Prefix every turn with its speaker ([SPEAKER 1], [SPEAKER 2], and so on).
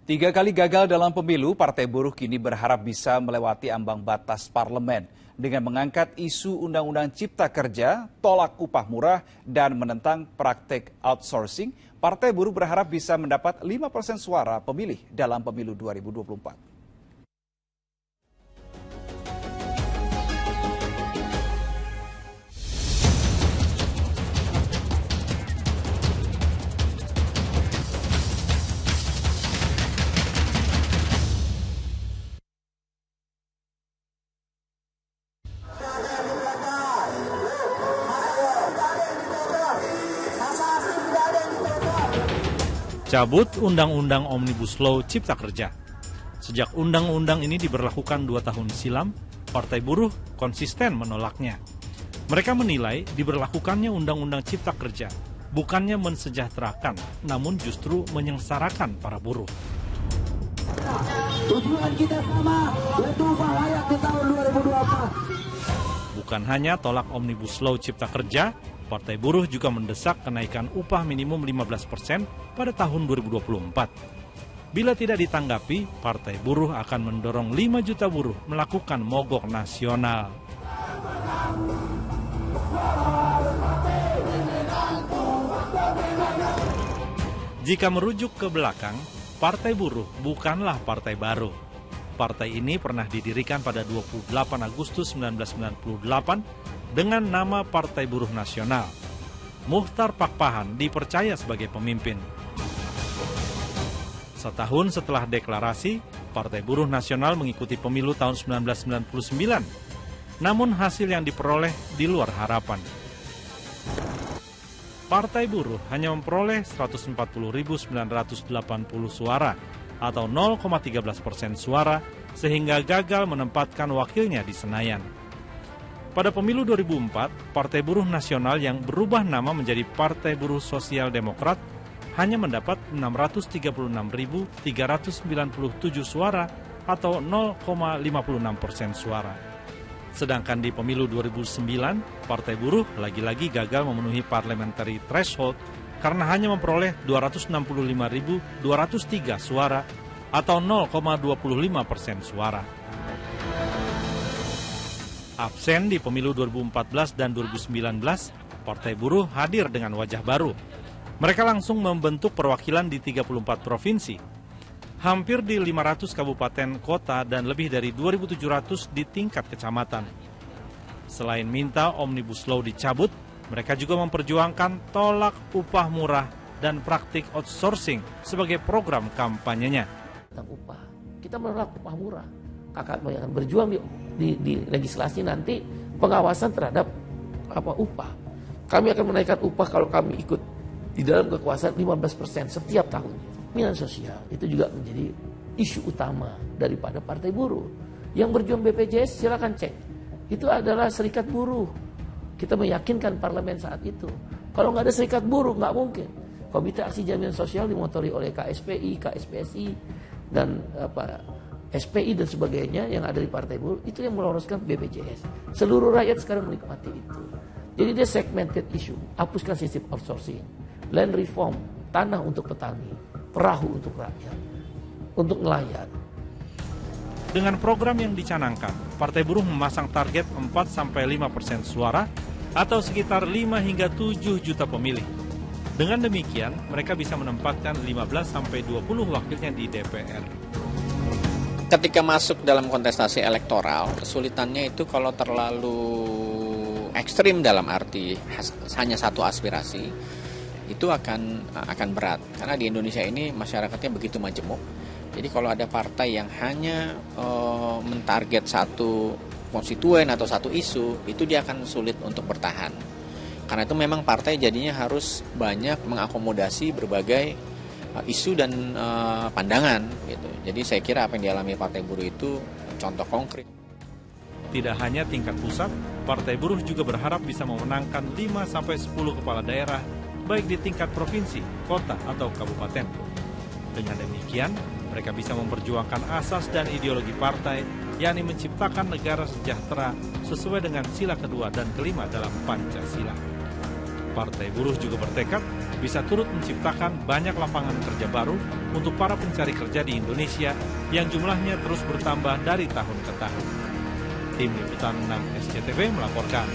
[SPEAKER 1] 3 kali gagal dalam pemilu, Partai Buruh kini berharap bisa melewati ambang batas parlemen dengan mengangkat isu Undang-Undang Cipta Kerja, tolak upah murah, dan menentang praktek outsourcing. Partai Buruh berharap bisa mendapat 5% suara pemilih dalam pemilu 2024.
[SPEAKER 2] Cabut Undang-Undang Omnibus Law Cipta Kerja. Sejak undang-undang ini diberlakukan 2 tahun silam, Partai Buruh konsisten menolaknya. Mereka menilai diberlakukannya Undang-Undang Cipta Kerja bukannya mensejahterakan, namun justru menyengsarakan para buruh.
[SPEAKER 3] Tujuan kita sama, yaitu upah layak di tahun 2024.
[SPEAKER 2] Bukan hanya tolak Omnibus Law Cipta Kerja, Partai Buruh juga mendesak kenaikan upah minimum 15% pada tahun 2024. Bila tidak ditanggapi, Partai Buruh akan mendorong 5 juta buruh melakukan mogok nasional. Jika merujuk ke belakang, Partai Buruh bukanlah partai baru. Partai ini pernah didirikan pada 28 Agustus 1998 dengan nama Partai Buruh Nasional. Muchtar Pakpahan dipercaya sebagai pemimpin. Setahun setelah deklarasi, Partai Buruh Nasional mengikuti pemilu tahun 1999. Namun hasil yang diperoleh di luar harapan. Partai Buruh hanya memperoleh 140.980 suara atau 0,13% suara sehingga gagal menempatkan wakilnya di Senayan. Pada pemilu 2004, Partai Buruh Nasional yang berubah nama menjadi Partai Buruh Sosial Demokrat hanya mendapat 636.397 suara atau 0,56% suara. Sedangkan di pemilu 2009, Partai Buruh lagi-lagi gagal memenuhi parliamentary threshold karena hanya memperoleh 265.203 suara atau 0,25% suara. Absen di pemilu 2014 dan 2019, Partai Buruh hadir dengan wajah baru. Mereka langsung membentuk perwakilan di 34 provinsi, hampir di 500 kabupaten kota dan lebih dari 2.700 di tingkat kecamatan. Selain minta Omnibus Law dicabut, mereka juga memperjuangkan tolak upah murah dan praktik outsourcing sebagai program kampanyenya.
[SPEAKER 4] Tentang upah, kita menolak upah murah. Kakak akan berjuang di legislasi nanti pengawasan terhadap upah. Kami akan menaikkan upah kalau kami ikut di dalam kekuasaan 15% setiap tahunnya. Jaminan sosial itu juga menjadi isu utama daripada Partai Buruh. Yang berjuang BPJS silakan cek. Itu adalah serikat buruh. Kita meyakinkan parlemen saat itu. Kalau nggak ada serikat buruh nggak mungkin. Komite Aksi Jaminan Sosial dimotori oleh KSPI, KSPSI dan SPI dan sebagainya yang ada di Partai Buruh, itu yang meloloskan BPJS. Seluruh rakyat sekarang menikmati itu. Jadi dia segmented issue. Hapuskan sistem outsourcing, land reform, tanah untuk petani, perahu untuk rakyat, untuk nelayan.
[SPEAKER 2] Dengan program yang dicanangkan, Partai Buruh memasang target 4-5% suara atau sekitar 5 hingga 7 juta pemilih. Dengan demikian, mereka bisa menempatkan 15-20 wakilnya di DPR.
[SPEAKER 5] Ketika masuk dalam kontestasi elektoral, kesulitannya itu kalau terlalu ekstrim dalam arti hanya satu aspirasi, itu akan berat. Karena di Indonesia ini masyarakatnya begitu majemuk. Jadi kalau ada partai yang hanya mentarget satu konstituen atau satu isu, itu dia akan sulit untuk bertahan. Karena itu memang partai jadinya harus banyak mengakomodasi berbagai isu dan pandangan gitu. Jadi saya kira apa yang dialami Partai Buruh itu contoh konkret.
[SPEAKER 2] Tidak hanya tingkat pusat, Partai Buruh juga berharap bisa memenangkan 5-10 kepala daerah baik di tingkat provinsi, kota atau kabupaten. Dengan demikian, mereka bisa memperjuangkan asas dan ideologi partai, yakni menciptakan negara sejahtera sesuai dengan sila kedua dan kelima dalam Pancasila. Partai Buruh juga bertekad bisa turut menciptakan banyak lapangan kerja baru untuk para pencari kerja di Indonesia yang jumlahnya terus bertambah dari tahun ke tahun. Tim Liputan 6 SCTV melaporkan.